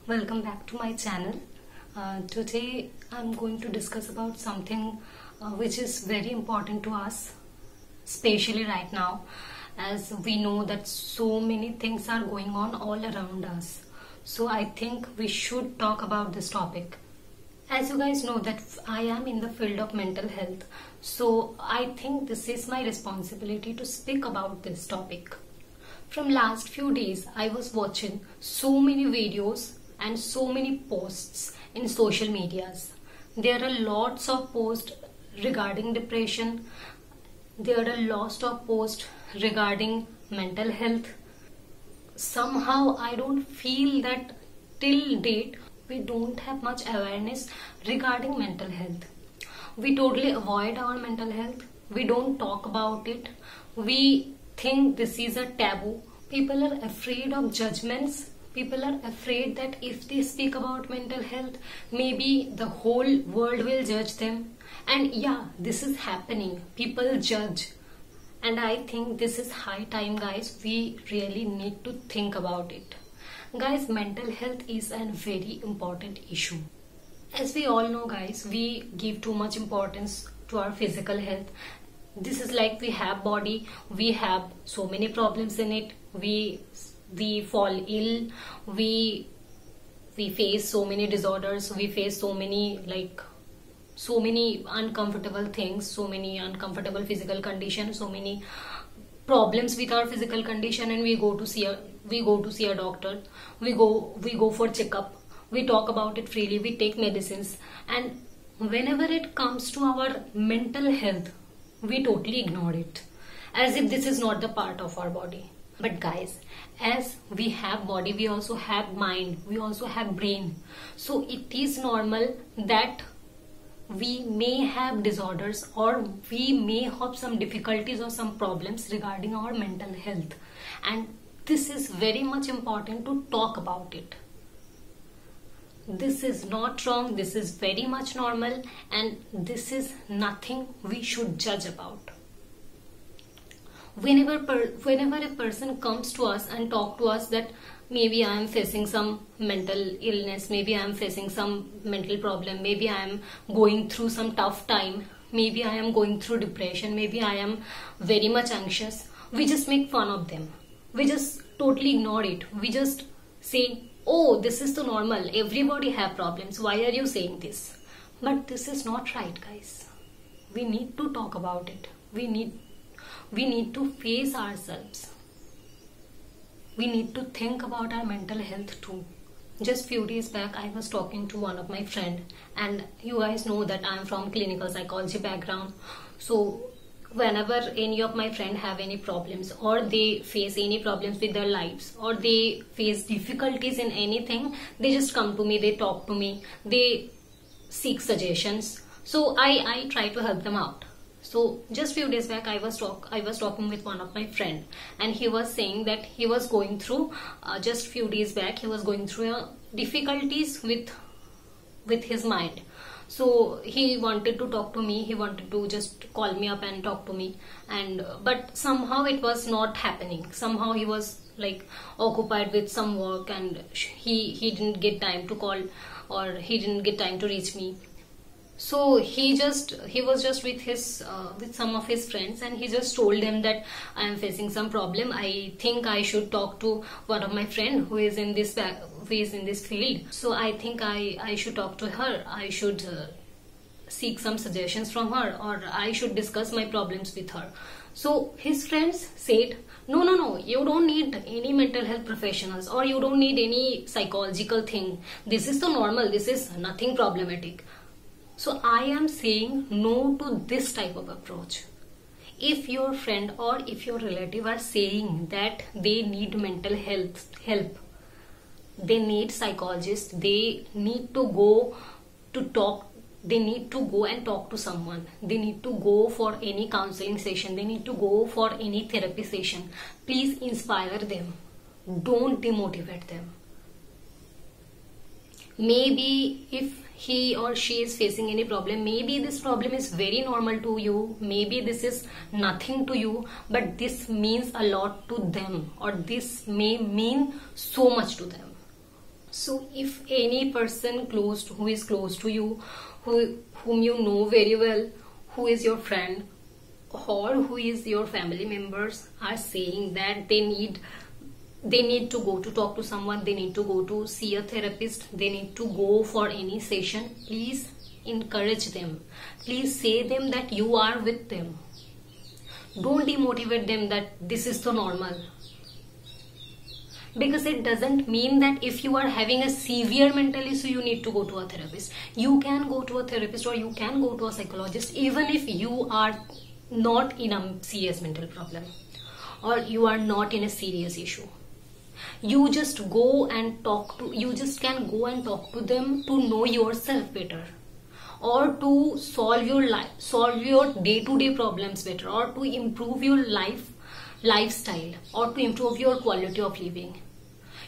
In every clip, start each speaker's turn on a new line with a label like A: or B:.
A: Welcome back to my channel. Today I'm going to discuss about something which is very important to us, especially right now, as we know that so many things are going on all around us. So I think we should talk about this topic. As you guys know that I am in the field of mental health, so I think this is my responsibility to speak about this topic. From last few days I was watching so many videos and so many posts in social medias. There are lots of posts regarding depression. There are lots of posts regarding mental health. Somehow I don't feel that till date we don't have much awareness regarding mental health. We totally avoid our mental health. We don't talk about it. We think this is a taboo. People are afraid of judgments. People are afraid that if they speak about mental health, maybe the whole world will judge them. And yeah, this is happening. People judge. And I think this is high time, guys. We really need to think about it. Guys, mental health is a very important issue. As we all know, guys, we give too much importance to our physical health. This is like we have body, we have so many problems in it. We fall ill, we face so many disorders, we face so many uncomfortable things, so many uncomfortable physical conditions, so many problems with our physical condition, and we go to see a doctor, we go for checkup, we talk about it freely, we take medicines, and whenever it comes to our mental health, we totally ignore it as if this is not the part of our body. But guys, as we have body, we also have mind, we also have brain. So it is normal that we may have disorders, or we may have some difficulties or some problems regarding our mental health. And this is very much important to talk about it. This is not wrong, this is very much normal, and this is nothing we should judge about. Whenever a person comes to us and talk to us that maybe I am facing some mental illness, maybe I am facing some mental problem, maybe I am going through some tough time, maybe I am going through depression, maybe I am very much anxious, we just make fun of them. We just totally ignore it. We just say, oh, this is the normal, everybody have problems, why are you saying this? But this is not right, guys. We need to talk about it. We need to face ourselves. We need to think about our mental health too. Just few days back I was talking to one of my friend, and you guys know that I'm from clinical psychology background. So whenever any of my friend have any problems, or they face any problems with their lives, or they face difficulties in anything, they just come to me, they talk to me, they seek suggestions. So I try to help them out. So just few days back I was talking with one of my friend, and he was saying that he was going through just few days back he was going through difficulties with his mind. So he wanted to talk to me, he wanted to just call me up and talk to me, and but somehow it was not happening. Somehow he was like occupied with some work, and he didn't get time to call, or he didn't get time to reach me. So he was just with some of his friends, and he just told them that I am facing some problem. I think I should talk to one of my friend who is in this field. So I think I should talk to her. I should seek some suggestions from her, or I should discuss my problems with her. So his friends said, no, you don't need any mental health professionals, or you don't need any psychological thing. This is the normal. This is nothing problematic. So I am saying no to this type of approach. If your friend or if your relative are saying that they need mental health help, they need psychologists, they need to go to talk, they need to go and talk to someone, they need to go for any counseling session, they need to go for any therapy session. Please inspire them. Don't demotivate them. Maybe if he or she is facing any problem, maybe this problem is very normal to you, maybe this is nothing to you, but this means a lot to them, or this may mean so much to them. So if any person who is close to you, whom you know very well, who is your friend or who is your family members, are saying that they need to go to talk to someone, they need to go to see a therapist, they need to go for any session, please encourage them. Please say them that you are with them. Don't demotivate them that this is so normal. Because it doesn't mean that if you are having a severe mental issue, you need to go to a therapist. You can go to a therapist or you can go to a psychologist even if you are not in a serious mental problem or you are not in a serious issue. You just can go and talk to them to know yourself better, or to solve your day-to-day problems better, or to improve your lifestyle, or to improve your quality of living.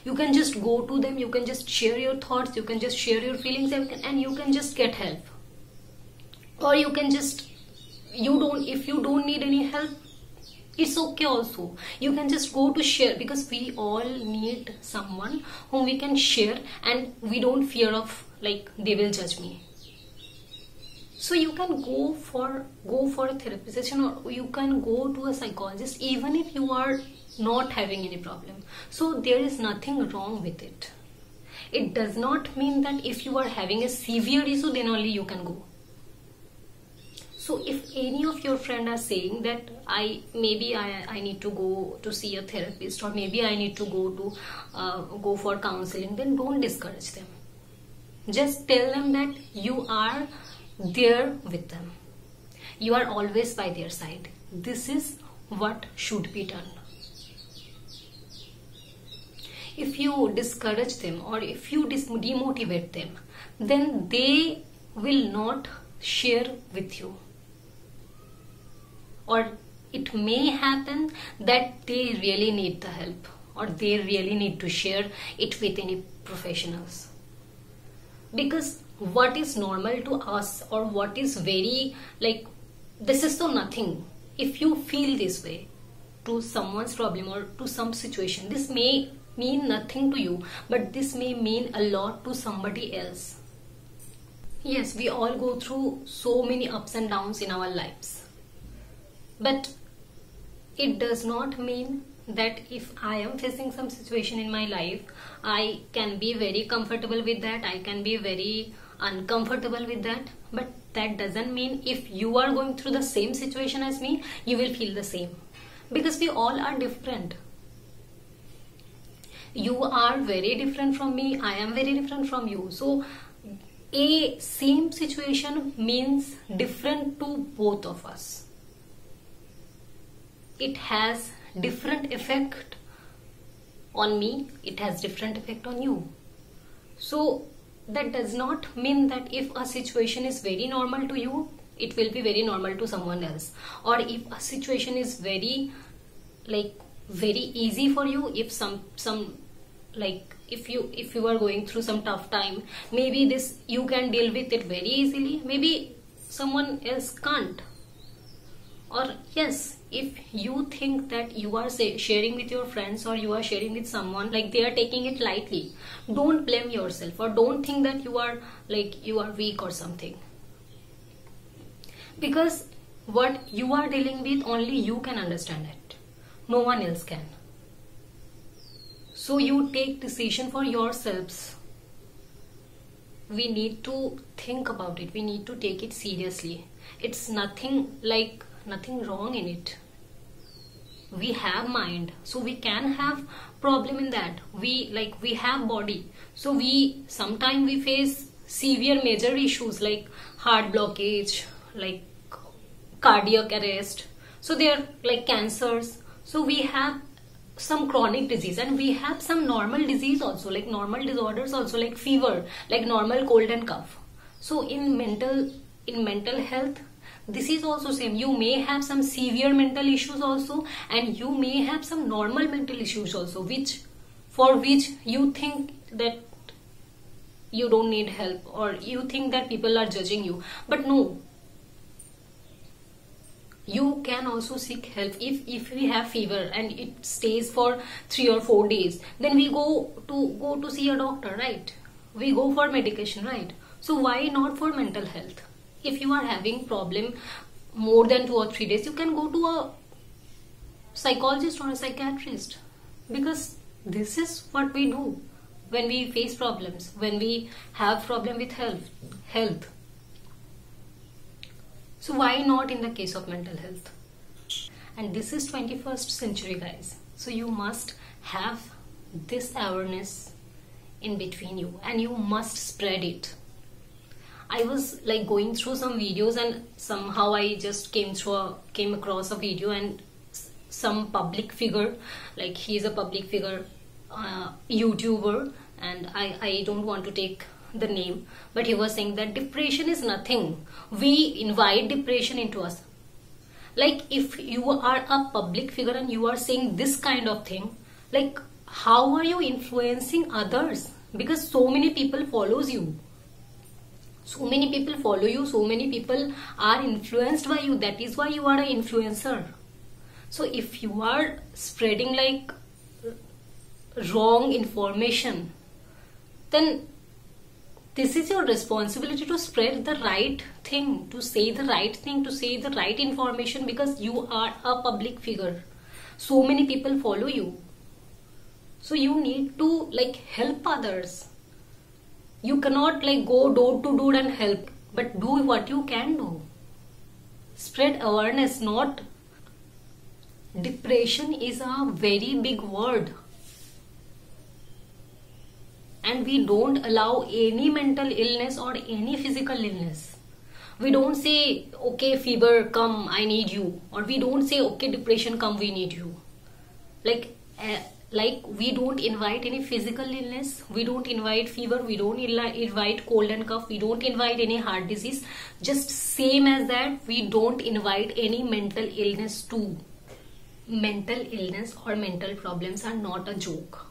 A: You can just go to them, you can just share your thoughts, you can just share your feelings, and you can just get help. Or you can just, if you don't need any help, it's okay also. You can just go to share, because we all need someone whom we can share and we don't fear of like they will judge me. So you can go for a therapy session, or you can go to a psychologist even if you are not having any problem. So there is nothing wrong with it. It does not mean that if you are having a severe issue, then only you can go. So if any of your friends are saying that I need to go to see a therapist, or maybe I need to go for counseling, then don't discourage them. Just tell them that you are there with them. You are always by their side. This is what should be done. If you discourage them or if you demotivate them, then they will not share with you. Or it may happen that they really need the help, or they really need to share it with any professionals. Because what is normal to us, or what is very like, this is so nothing. If you feel this way to someone's problem or to some situation, this may mean nothing to you, but this may mean a lot to somebody else. Yes, we all go through so many ups and downs in our lives, but it does not mean that if I am facing some situation in my life, I can be very comfortable with that, I can be very uncomfortable with that. But that doesn't mean if you are going through the same situation as me, you will feel the same. Because we all are different. You are very different from me, I am very different from you. So a same situation means different to both of us. It has different effect on me, it has different effect on you. So that does not mean that if a situation is very normal to you, it will be very normal to someone else. Or if a situation is very easy for you, if if you are going through some tough time, maybe this you can deal with it very easily, maybe someone else can't. Or yes, if you think that you are sharing with your friends, or you are sharing with someone like they are taking it lightly, don't blame yourself, or don't think that you are weak or something. Because what you are dealing with, only you can understand it, no one else can. So you take decision for yourselves. We need to think about it, we need to take it seriously. It's nothing wrong in it. We have mind, so we can have problem in that. We have body, so sometimes we face severe major issues like heart blockage, like cardiac arrest, so they are like cancers. So we have some chronic disease, and we have some normal disease also, like normal disorders also, like fever, like normal cold and cough. So in mental health, this is also same. You may have some severe mental issues also, and you may have some normal mental issues also, for which you think that you don't need help, or you think that people are judging you. But no, You can also seek help. If we have fever and it stays for 3 or 4 days, then we go to see a doctor, right? We go for medication, right? So why not for mental health? If you are having problem more than 2 or 3 days, you can go to a psychologist or a psychiatrist, because this is what we do when we face problems, when we have problem with health. So why not in the case of mental health? And this is 21st century, guys, so you must have this awareness in between you, and you must spread it. I was like going through some videos, and somehow I just came across a video, and some public figure, like he is a public figure, YouTuber, and I don't want to take the name, but he was saying that depression is nothing. We invite depression into us. Like, if you are a public figure and you are saying this kind of thing, like, how are you influencing others? Because so many people follows you. So many people follow you, so many people are influenced by you. That is why you are an influencer. So if you are spreading like wrong information, then this is your responsibility to spread the right thing, to say the right thing, to say the right information, because you are a public figure. So many people follow you. So you need to like help others. You cannot like go door to door and help, but do what you can do. Spread awareness. Not depression is a very big word, and we don't allow any mental illness or any physical illness. We don't say, okay, fever, come, I need you, or we don't say, okay, depression, come, we need you. Like we don't invite any physical illness, we don't invite fever, we don't invite cold and cough, we don't invite any heart disease. Just same as that, we don't invite any mental illness too. Mental illness or mental problems are not a joke.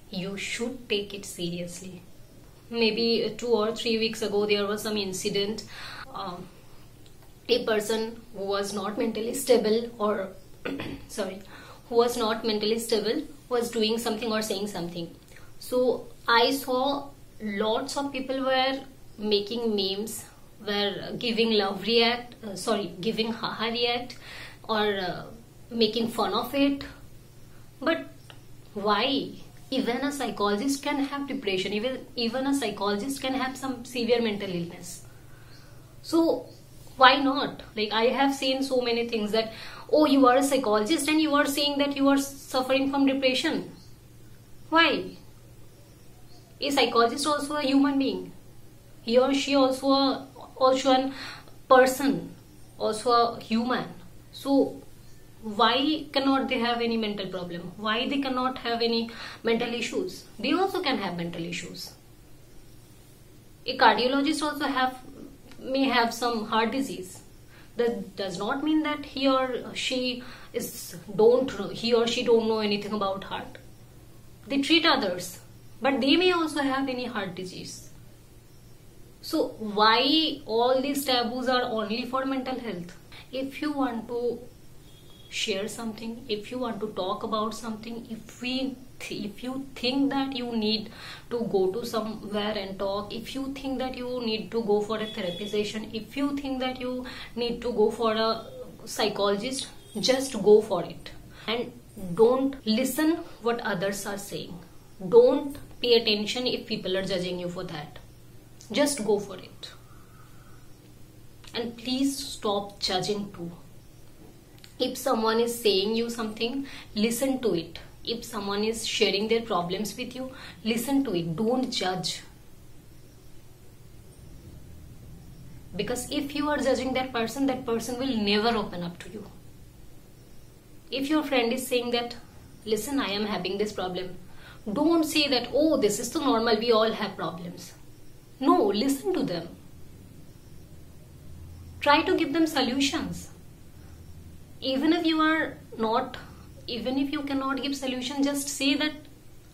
A: You should take it seriously. Maybe 2 or 3 weeks ago there was some incident. A person who was not mentally stable, or who was not mentally stable, was doing something or saying something. So I saw lots of people were making memes, were giving giving haha react, or making fun of it. But why? Even a psychologist can have depression, even a psychologist can have some severe mental illness. So why not? Like, I have seen so many things that, oh, you are a psychologist and you are saying that you are suffering from depression. Why? A psychologist also a human being. He or she also a person, also a human. So why cannot they have any mental problem? Why they cannot have any mental issues? They also can have mental issues. A cardiologist also may have some heart disease. That does not mean that he or she don't know anything about heart. They treat others, but they may also have any heart disease. So why all these taboos are only for mental health? If you want to share something, if you want to talk about something, if you think that you need to go to somewhere and talk, if you think that you need to go for a therapy session, if you think that you need to go for a psychologist, just go for it. And don't listen what others are saying. Don't pay attention if people are judging you for that. Just go for it. And please stop judging too. If someone is saying you something, listen to it. If someone is sharing their problems with you, listen to it. Don't judge. Because if you are judging that person will never open up to you. If your friend is saying that, listen, I am having this problem, don't say that, oh, this is so normal, we all have problems. No, listen to them. Try to give them solutions. Even if you cannot give solution, just say that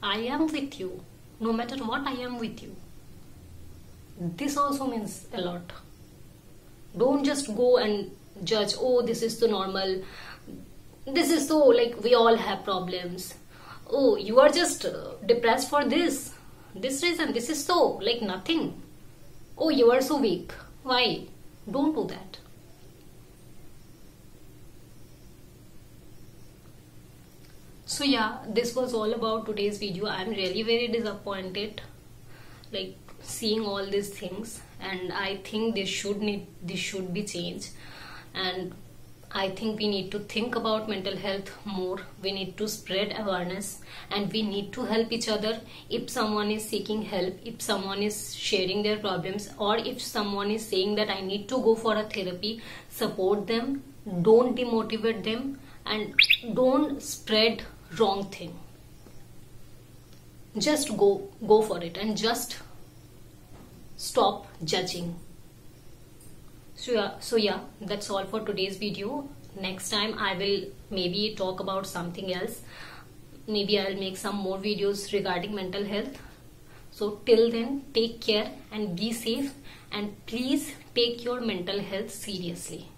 A: I am with you. No matter what, I am with you. This also means a lot. Don't just go and judge, oh, this is so normal, this is so, like, we all have problems, oh, you are just depressed for this reason, this is so, like, nothing, oh, you are so weak. Why? Don't do that. So yeah, this was all about today's video. I'm really very disappointed, like, seeing all these things, and I think this should be changed. And I think we need to think about mental health more. We need to spread awareness, and we need to help each other. If someone is seeking help, if someone is sharing their problems, or if someone is saying that I need to go for a therapy, support them. Don't demotivate them, and don't spread wrong thing. Just go for it, and just stop judging. So yeah, that's all for today's video. Next time I will maybe talk about something else. Maybe I'll make some more videos regarding mental health. So till then, take care and be safe, and please take your mental health seriously.